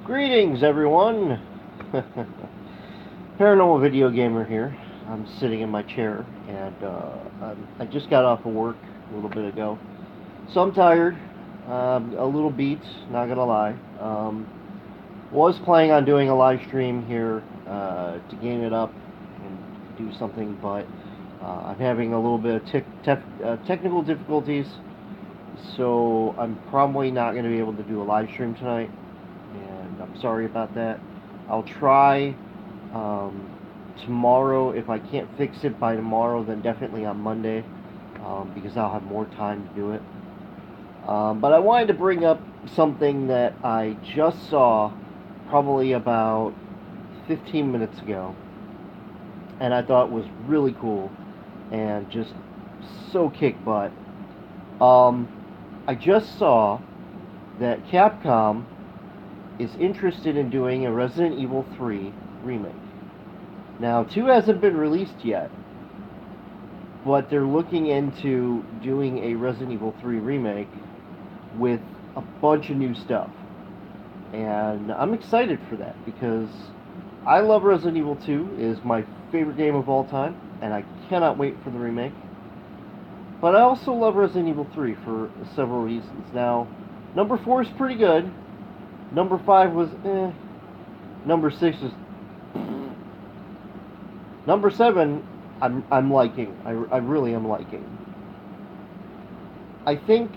Greetings, everyone! Paranormal Video Gamer here. I'm sitting in my chair, and I just got off of work a little bit ago. So I'm tired, a little beat, not gonna lie. Was planning on doing a live stream here to game it up and do something, but I'm having a little bit of technical difficulties, so I'm probably not going to be able to do a live stream tonight, and I'm sorry about that. I'll try um, tomorrow. If I can't fix it by tomorrow, then definitely on Monday, because I'll have more time to do it. But I wanted to bring up something that I just saw probably about 15 minutes ago, and I thought was really cool and just so kick butt. Um, I just saw that Capcom is interested in doing a Resident Evil 3 remake. Now, 2 hasn't been released yet, but they're looking into doing a Resident Evil 3 remake with a bunch of new stuff. And I'm excited for that because I love Resident Evil 2. It is my favorite game of all time, and I cannot wait for the remake. But I also love Resident Evil 3 for several reasons. Now, number 4 is pretty good. Number 5 was eh. Number 6 was Number 7, I'm liking. I really am liking. I think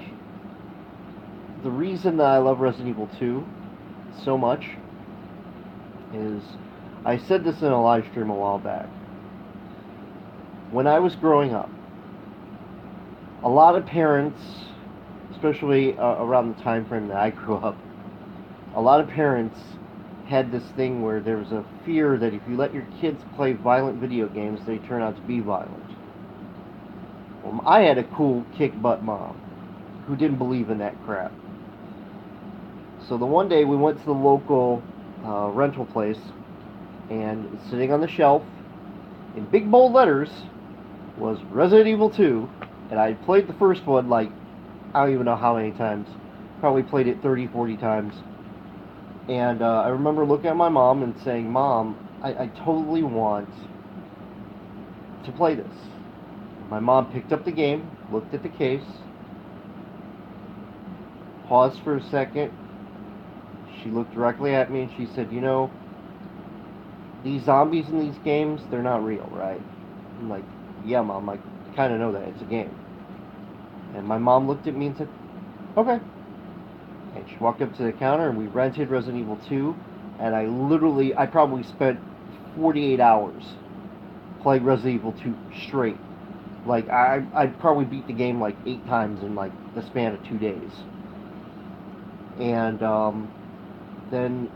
the reason that I love Resident Evil 2 so much is I said this in a live stream a while back. When I was growing up, a lot of parents, especially around the time frame that I grew up, a lot of parents had this thing where there was a fear that if you let your kids play violent video games, they turn out to be violent. Well, I had a cool kick butt mom who didn't believe in that crap. So the one day we went to the local rental place, and sitting on the shelf in big bold letters was Resident Evil 2, and I had played the first one like I don't even know how many times. Probably played it 30, 40 times. And I remember looking at my mom and saying, Mom, I totally want to play this. My mom picked up the game, looked at the case, paused for a second. She looked directly at me and she said, these zombies in these games, they're not real, right? I'm like, yeah, Mom, I kind of know that. It's a game. And my mom looked at me and said, okay. And she walked up to the counter and we rented Resident Evil 2. And I probably spent 48 hours playing Resident Evil 2 straight. Like, I'd probably beat the game like 8 times in like the span of 2 days. And then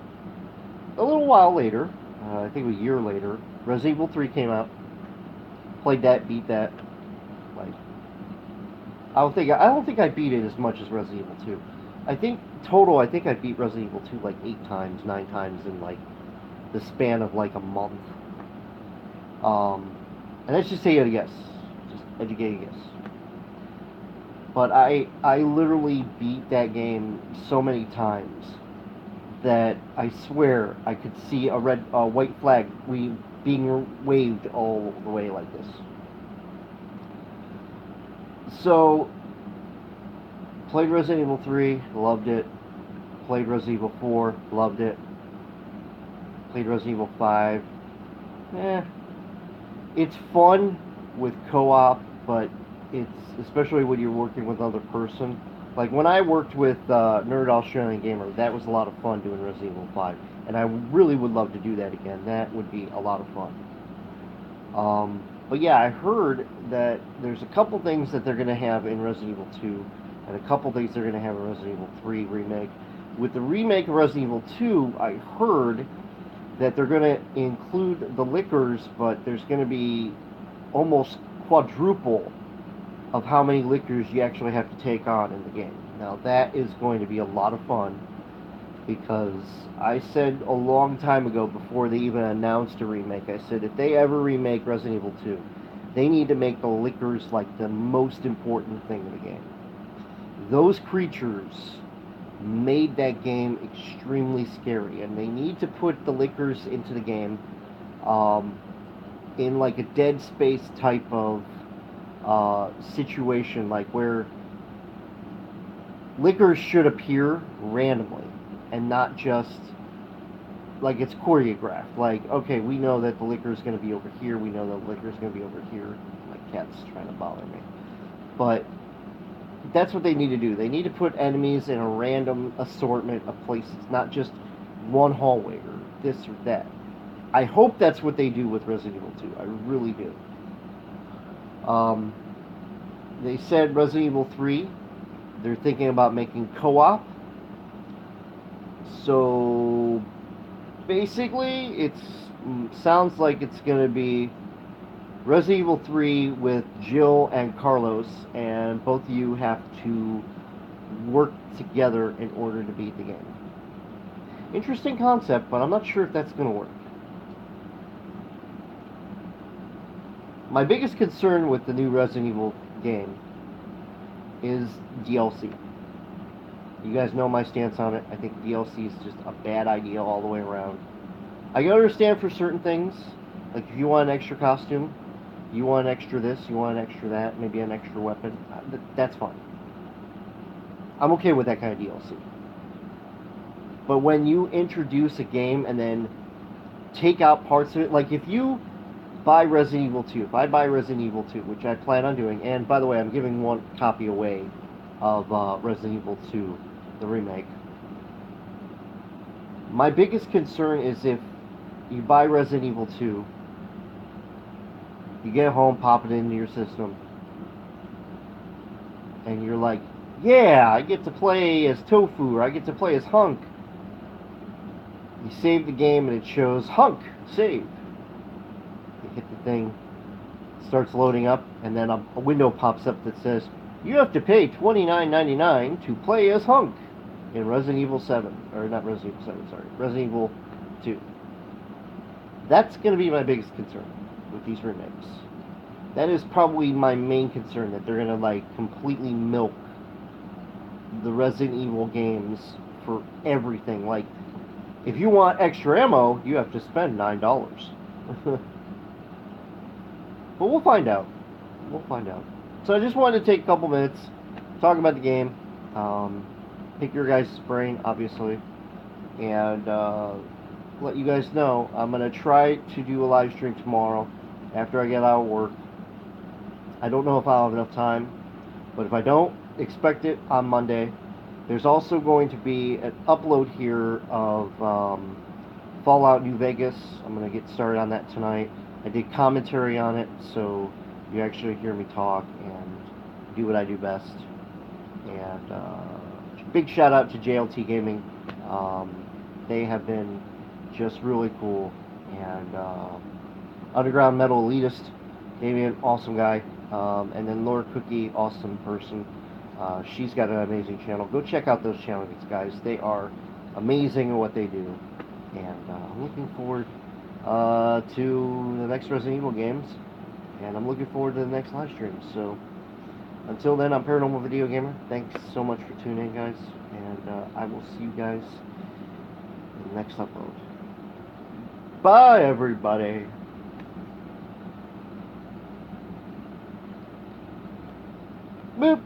a little while later, I think a year later, Resident Evil 3 came out. Played that, beat that. Like, I don't think I beat it as much as Resident Evil 2. I think I beat Resident Evil 2 like 8 times, 9 times in like the span of like a month. And let's just say it a guess, just educated guess. But I literally beat that game so many times that I swear I could see a white flag being waved all the way like this. So, played Resident Evil 3, loved it. Played Resident Evil 4, loved it. Played Resident Evil 5. It's fun with co-op, but it's especially when you're working with another person. Like when I worked with Nerd Australian Gamer, that was a lot of fun doing Resident Evil 5, and I really would love to do that again. That would be a lot of fun. But yeah, I heard that there's a couple things that they're going to have in Resident Evil 2, and a couple things they're going to have in Resident Evil 3 remake. With the remake of Resident Evil 2, I heard that they're going to include the lickers, but there's going to be almost quadruple of how many lickers you actually have to take on in the game. Now that is going to be a lot of fun, because I said a long time ago, before they even announced a remake, I said if they ever remake Resident Evil 2, they need to make the lickers like the most important thing in the game. Those creatures made that game extremely scary, and they need to put the lickers into the game um, in like a Dead Space type of situation, like where lickers should appear randomly and not just like it's choreographed. Like, okay, we know that the liquor is going to be over here. We know that the liquor is going to be over here. My cat's trying to bother me. But that's what they need to do. They need to put enemies in a random assortment of places, not just one hallway or this or that. I hope that's what they do with Resident Evil 2. I really do. Um, they said Resident Evil 3, they're thinking about making co-op. So basically, it's sounds like it's going to be Resident Evil 3 with Jill and Carlos, and both of you have to work together in order to beat the game. Interesting concept, but I'm not sure if that's going to work. My biggest concern with the new Resident Evil game is DLC. You guys know my stance on it. I think DLC is just a bad idea all the way around. I can understand for certain things, like if you want an extra costume, you want an extra this, you want an extra that, maybe an extra weapon, that's fine. I'm okay with that kind of DLC. But when you introduce a game and then take out parts of it, like if you buy Resident Evil 2, if I buy Resident Evil 2, which I plan on doing, and by the way, I'm giving one copy away of Resident Evil 2, the remake. My biggest concern is if you buy Resident Evil 2, you get home, pop it into your system, and you're like, yeah, I get to play as Tofu, or I get to play as Hunk. You save the game and it shows Hunk, save. You hit the thing, it starts loading up, and then a window pops up that says, you have to pay $29.99 to play as Hunk in Resident Evil 7. Or not Resident Evil 7, sorry. Resident Evil 2. That's going to be my biggest concern with these remakes. That is probably my main concern, that they're going to like completely milk the Resident Evil games for everything. Like, if you want extra ammo, you have to spend $9. But we'll find out. We'll find out. So I just wanted to take a couple minutes, talk about the game, pick your guys' brain, obviously, and let you guys know I'm going to try to do a live stream tomorrow after I get out of work. I don't know if I'll have enough time, but if I don't, expect it on Monday. There's also going to be an upload here of Fallout New Vegas. I'm going to get started on that tonight. I did commentary on it, so you actually hear me talk and do what I do best. And big shout out to JLT Gaming. They have been just really cool. And Underground Metal Elitist, Damien, awesome guy. And then Laura Cookie, awesome person. She's got an amazing channel. Go check out those channels, guys. They are amazing at what they do. And I'm looking forward to the next Resident Evil games. And I'm looking forward to the next live stream. So until then, I'm Paranormal Video Gamer. Thanks so much for tuning in, guys. And I will see you guys in the next upload. Bye, everybody. Boop.